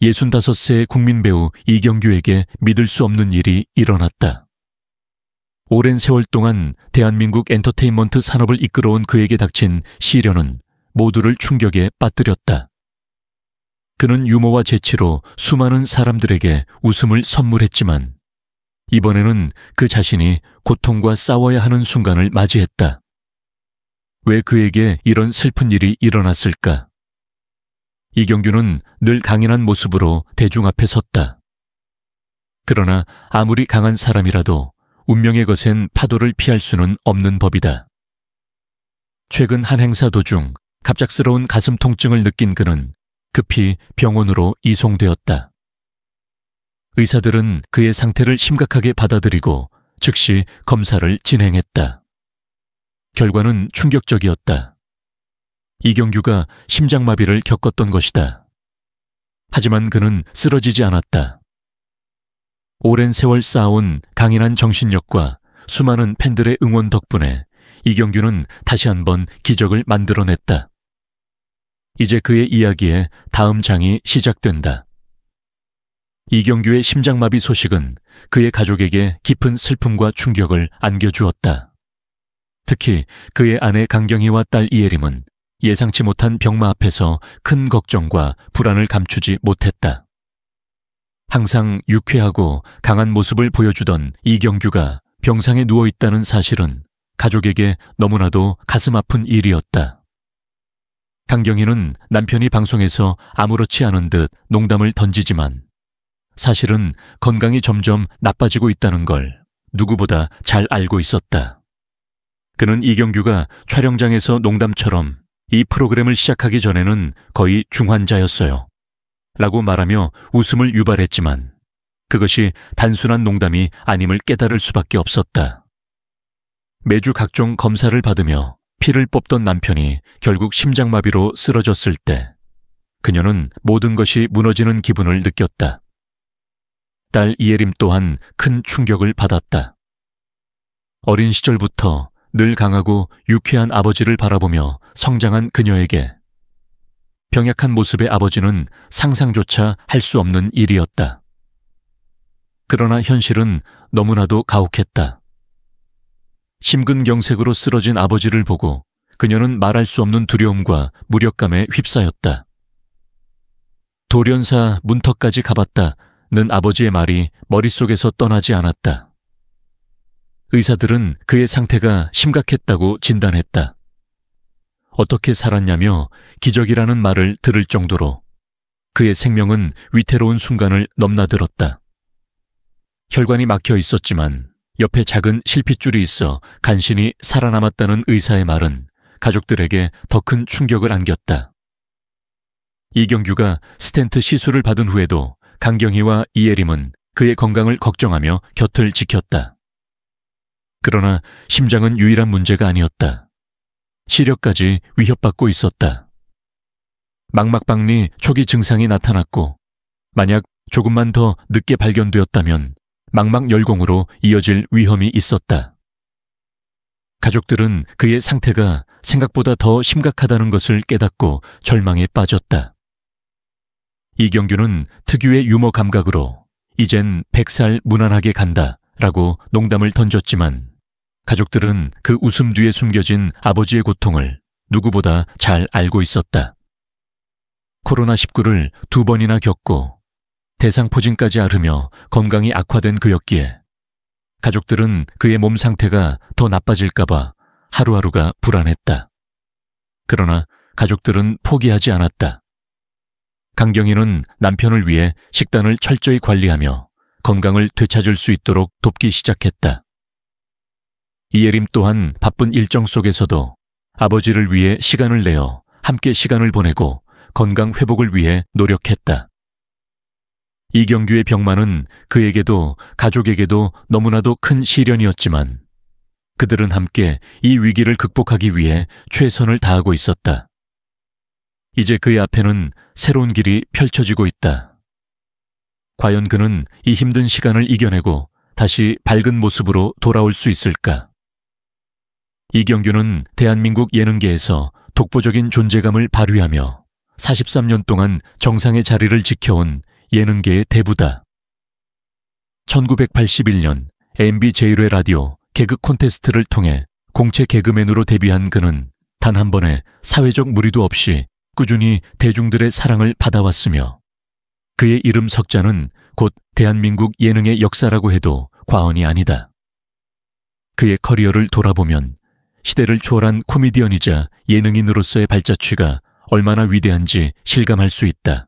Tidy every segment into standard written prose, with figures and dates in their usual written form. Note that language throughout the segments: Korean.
65세의 국민 배우 이경규에게 믿을 수 없는 일이 일어났다. 오랜 세월 동안 대한민국 엔터테인먼트 산업을 이끌어온 그에게 닥친 시련은 모두를 충격에 빠뜨렸다. 그는 유머와 재치로 수많은 사람들에게 웃음을 선물했지만 이번에는 그 자신이 고통과 싸워야 하는 순간을 맞이했다. 왜 그에게 이런 슬픈 일이 일어났을까? 이경규는 늘 강인한 모습으로 대중 앞에 섰다. 그러나 아무리 강한 사람이라도 운명의 거센 파도를 피할 수는 없는 법이다. 최근 한 행사 도중 갑작스러운 가슴 통증을 느낀 그는 급히 병원으로 이송되었다. 의사들은 그의 상태를 심각하게 받아들이고 즉시 검사를 진행했다. 결과는 충격적이었다. 이경규가 심장마비를 겪었던 것이다. 하지만 그는 쓰러지지 않았다. 오랜 세월 쌓아온 강인한 정신력과 수많은 팬들의 응원 덕분에 이경규는 다시 한번 기적을 만들어냈다. 이제 그의 이야기의 다음 장이 시작된다. 이경규의 심장마비 소식은 그의 가족에게 깊은 슬픔과 충격을 안겨주었다. 특히 그의 아내 강경희와 딸 이혜림은 예상치 못한 병마 앞에서 큰 걱정과 불안을 감추지 못했다. 항상 유쾌하고 강한 모습을 보여주던 이경규가 병상에 누워있다는 사실은 가족에게 너무나도 가슴 아픈 일이었다. 강경희는 남편이 방송에서 아무렇지 않은 듯 농담을 던지지만 사실은 건강이 점점 나빠지고 있다는 걸 누구보다 잘 알고 있었다. 그는 이경규가 촬영장에서 농담처럼 이 프로그램을 시작하기 전에는 거의 중환자였어요. 라고 말하며 웃음을 유발했지만 그것이 단순한 농담이 아님을 깨달을 수밖에 없었다. 매주 각종 검사를 받으며 피를 뽑던 남편이 결국 심장마비로 쓰러졌을 때 그녀는 모든 것이 무너지는 기분을 느꼈다. 딸 이혜림 또한 큰 충격을 받았다. 어린 시절부터 늘 강하고 유쾌한 아버지를 바라보며 성장한 그녀에게 병약한 모습의 아버지는 상상조차 할 수 없는 일이었다. 그러나 현실은 너무나도 가혹했다. 심근경색으로 쓰러진 아버지를 보고 그녀는 말할 수 없는 두려움과 무력감에 휩싸였다. 돌연사 문턱까지 가봤다는 아버지의 말이 머릿속에서 떠나지 않았다. 의사들은 그의 상태가 심각했다고 진단했다. 어떻게 살았냐며 기적이라는 말을 들을 정도로 그의 생명은 위태로운 순간을 넘나들었다. 혈관이 막혀 있었지만 옆에 작은 실핏줄이 있어 간신히 살아남았다는 의사의 말은 가족들에게 더 큰 충격을 안겼다. 이경규가 스텐트 시술을 받은 후에도 강경희와 이혜림은 그의 건강을 걱정하며 곁을 지켰다. 그러나 심장은 유일한 문제가 아니었다. 시력까지 위협받고 있었다. 망막박리 초기 증상이 나타났고 만약 조금만 더 늦게 발견되었다면 망막열공으로 이어질 위험이 있었다. 가족들은 그의 상태가 생각보다 더 심각하다는 것을 깨닫고 절망에 빠졌다. 이경규는 특유의 유머 감각으로 이젠 100살 무난하게 간다 라고 농담을 던졌지만 가족들은 그 웃음 뒤에 숨겨진 아버지의 고통을 누구보다 잘 알고 있었다. 코로나19를 2번이나 겪고 대상포진까지 앓으며 건강이 악화된 그였기에 가족들은 그의 몸 상태가 더 나빠질까봐 하루하루가 불안했다. 그러나 가족들은 포기하지 않았다. 강경희는 남편을 위해 식단을 철저히 관리하며 건강을 되찾을 수 있도록 돕기 시작했다. 이혜림 또한 바쁜 일정 속에서도 아버지를 위해 시간을 내어 함께 시간을 보내고 건강 회복을 위해 노력했다. 이경규의 병마는 그에게도 가족에게도 너무나도 큰 시련이었지만 그들은 함께 이 위기를 극복하기 위해 최선을 다하고 있었다. 이제 그의 앞에는 새로운 길이 펼쳐지고 있다. 과연 그는 이 힘든 시간을 이겨내고 다시 밝은 모습으로 돌아올 수 있을까? 이경규는 대한민국 예능계에서 독보적인 존재감을 발휘하며 43년 동안 정상의 자리를 지켜온 예능계의 대부다. 1981년 MB 제1회 라디오 개그 콘테스트를 통해 공채 개그맨으로 데뷔한 그는 단 한 번의 사회적 무리도 없이 꾸준히 대중들의 사랑을 받아왔으며 그의 이름 석자는 곧 대한민국 예능의 역사라고 해도 과언이 아니다. 그의 커리어를 돌아보면 시대를 초월한 코미디언이자 예능인으로서의 발자취가 얼마나 위대한지 실감할 수 있다.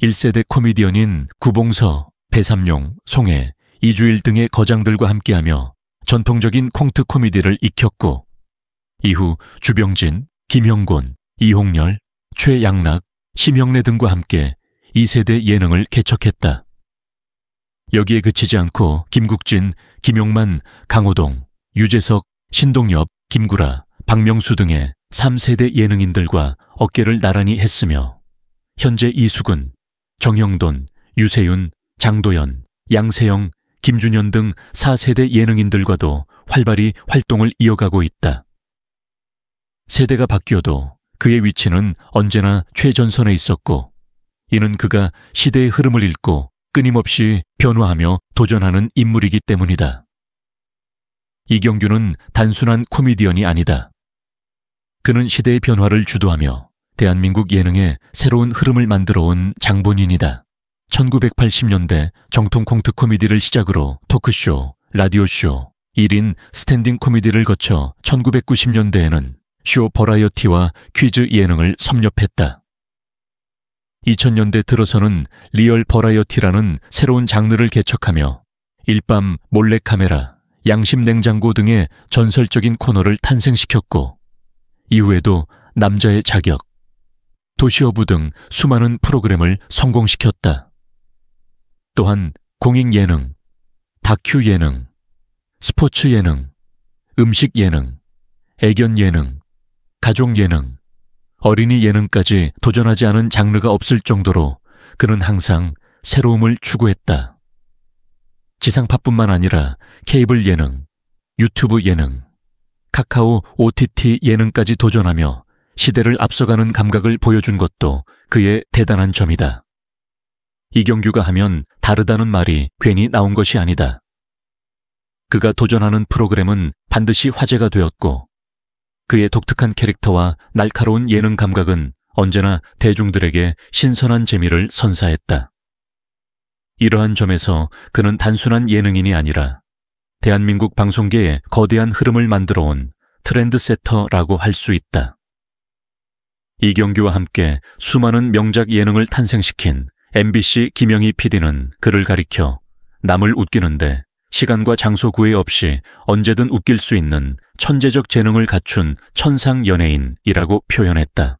1세대 코미디언인 구봉서, 배삼룡, 송해, 이주일 등의 거장들과 함께하며 전통적인 콩트 코미디를 익혔고 이후 주병진, 김형곤, 이홍렬, 최양락, 심형래 등과 함께 2세대 예능을 개척했다. 여기에 그치지 않고 김국진, 김용만, 강호동, 유재석, 신동엽, 김구라, 박명수 등의 3세대 예능인들과 어깨를 나란히 했으며 현재 이수근, 정형돈, 유세윤, 장도연, 양세형, 김준현 등 4세대 예능인들과도 활발히 활동을 이어가고 있다. 세대가 바뀌어도 그의 위치는 언제나 최전선에 있었고 이는 그가 시대의 흐름을 읽고 끊임없이 변화하며 도전하는 인물이기 때문이다. 이경규는 단순한 코미디언이 아니다. 그는 시대의 변화를 주도하며 대한민국 예능의 새로운 흐름을 만들어온 장본인이다. 1980년대 정통 콩트 코미디를 시작으로 토크쇼, 라디오쇼, 1인 스탠딩 코미디를 거쳐 1990년대에는 쇼 버라이어티와 퀴즈 예능을 섭렵했다. 2000년대 들어서는 리얼 버라이어티라는 새로운 장르를 개척하며 일밤 몰래카메라, 양심냉장고 등의 전설적인 코너를 탄생시켰고 이후에도 남자의 자격, 도시어부 등 수많은 프로그램을 성공시켰다. 또한 공익 예능, 다큐 예능, 스포츠 예능, 음식 예능, 애견 예능, 가족 예능, 어린이 예능까지 도전하지 않은 장르가 없을 정도로 그는 항상 새로움을 추구했다. 지상파뿐만 아니라 케이블 예능, 유튜브 예능, 카카오 OTT 예능까지 도전하며 시대를 앞서가는 감각을 보여준 것도 그의 대단한 점이다. 이경규가 하면 다르다는 말이 괜히 나온 것이 아니다. 그가 도전하는 프로그램은 반드시 화제가 되었고 그의 독특한 캐릭터와 날카로운 예능 감각은 언제나 대중들에게 신선한 재미를 선사했다. 이러한 점에서 그는 단순한 예능인이 아니라 대한민국 방송계에 거대한 흐름을 만들어온 트렌드세터라고 할 수 있다. 이경규와 함께 수많은 명작 예능을 탄생시킨 MBC 김영희 PD는 그를 가리켜 남을 웃기는데 시간과 장소 구애 없이 언제든 웃길 수 있는 천재적 재능을 갖춘 천상 연예인이라고 표현했다.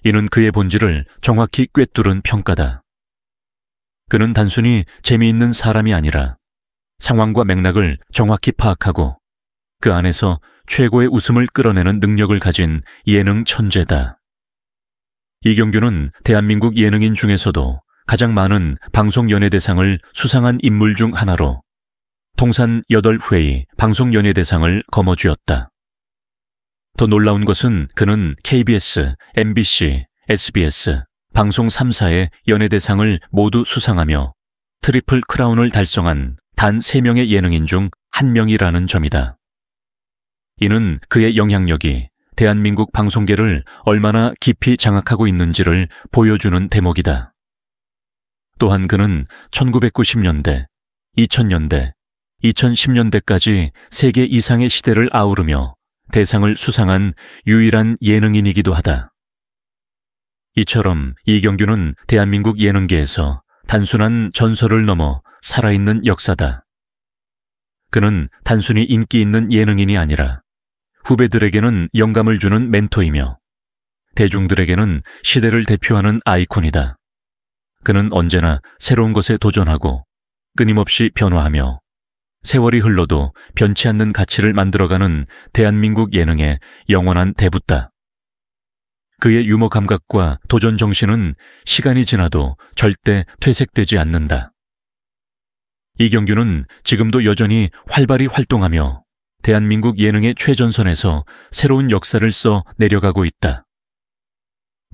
이는 그의 본질을 정확히 꿰뚫은 평가다. 그는 단순히 재미있는 사람이 아니라 상황과 맥락을 정확히 파악하고 그 안에서 최고의 웃음을 끌어내는 능력을 가진 예능 천재다. 이경규는 대한민국 예능인 중에서도 가장 많은 방송연예대상을 수상한 인물 중 하나로 통산 8회의 방송연예대상을 거머쥐었다. 더 놀라운 것은 그는 KBS, MBC, SBS, 방송 3사의 연예대상을 모두 수상하며 트리플 크라운을 달성한 단 3명의 예능인 중 1명이라는 점이다. 이는 그의 영향력이 대한민국 방송계를 얼마나 깊이 장악하고 있는지를 보여주는 대목이다. 또한 그는 1990년대, 2000년대, 2010년대까지 3개 이상의 시대를 아우르며 대상을 수상한 유일한 예능인이기도 하다. 이처럼 이경규는 대한민국 예능계에서 단순한 전설을 넘어 살아있는 역사다. 그는 단순히 인기 있는 예능인이 아니라 후배들에게는 영감을 주는 멘토이며 대중들에게는 시대를 대표하는 아이콘이다. 그는 언제나 새로운 것에 도전하고 끊임없이 변화하며 세월이 흘러도 변치 않는 가치를 만들어가는 대한민국 예능의 영원한 대붓다. 그의 유머 감각과 도전 정신은 시간이 지나도 절대 퇴색되지 않는다. 이경규는 지금도 여전히 활발히 활동하며 대한민국 예능의 최전선에서 새로운 역사를 써 내려가고 있다.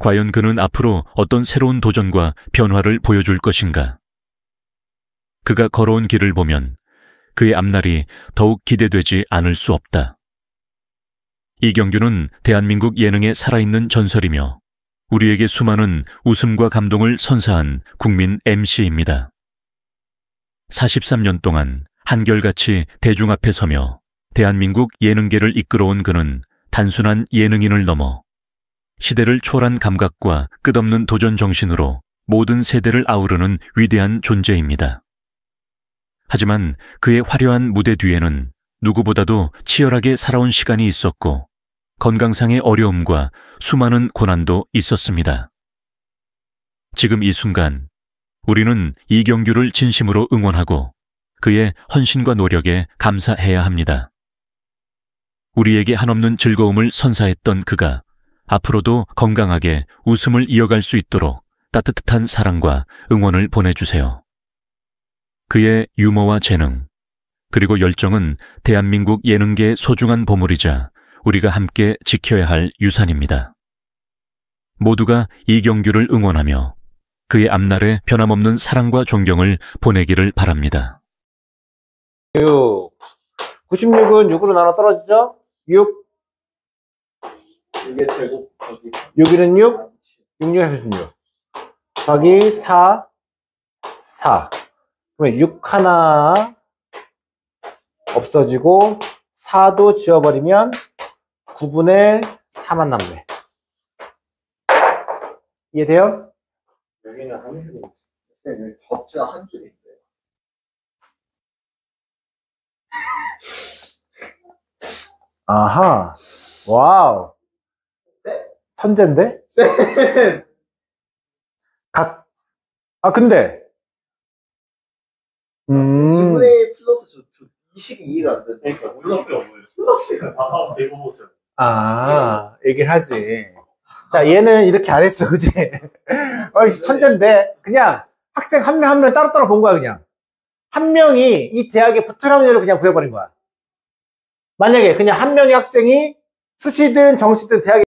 과연 그는 앞으로 어떤 새로운 도전과 변화를 보여줄 것인가? 그가 걸어온 길을 보면 그의 앞날이 더욱 기대되지 않을 수 없다. 이경규는 대한민국 예능의 살아있는 전설이며 우리에게 수많은 웃음과 감동을 선사한 국민 MC입니다. 43년 동안 한결같이 대중 앞에 서며 대한민국 예능계를 이끌어온 그는 단순한 예능인을 넘어 시대를 초월한 감각과 끝없는 도전 정신으로 모든 세대를 아우르는 위대한 존재입니다. 하지만 그의 화려한 무대 뒤에는 누구보다도 치열하게 살아온 시간이 있었고 건강상의 어려움과 수많은 고난도 있었습니다. 지금 이 순간 우리는 이경규를 진심으로 응원하고 그의 헌신과 노력에 감사해야 합니다. 우리에게 한없는 즐거움을 선사했던 그가 앞으로도 건강하게 웃음을 이어갈 수 있도록 따뜻한 사랑과 응원을 보내주세요. 그의 유머와 재능, 그리고 열정은 대한민국 예능계의 소중한 보물이자 우리가 함께 지켜야 할 유산입니다. 모두가 이경규를 응원하며 그의 앞날에 변함없는 사랑과 존경을 보내기를 바랍니다. 6. 96은 6으로 나눠 떨어지죠? 6. 이게 제곱 거기 6위는 6. 66 36. 더하기 4. 4. 그러면 6 하나 없어지고 4도 지워버리면 9분의 4만 남네. 이해돼요? 여기는 한 줄이 쌤 여기 덧자 한 줄이 있어요. 아하. 와우. 네. 천재인데? 쌤 근데 2분의 플러스 저 이 식이 이해가 안 되는데. 그러니까 플러스가 뭐예요? 플러스가 아, 대부분 얘기를 하지. 자, 얘는 이렇게 안 했어, 그지? 천재인데? 그냥 학생 한 명 한 명 따로따로 본 거야, 그냥. 한 명이 이 대학에 붙을 확률을 그냥 구해버린 거야. 만약에 그냥 한 명의 학생이 수시든 정시든 대학에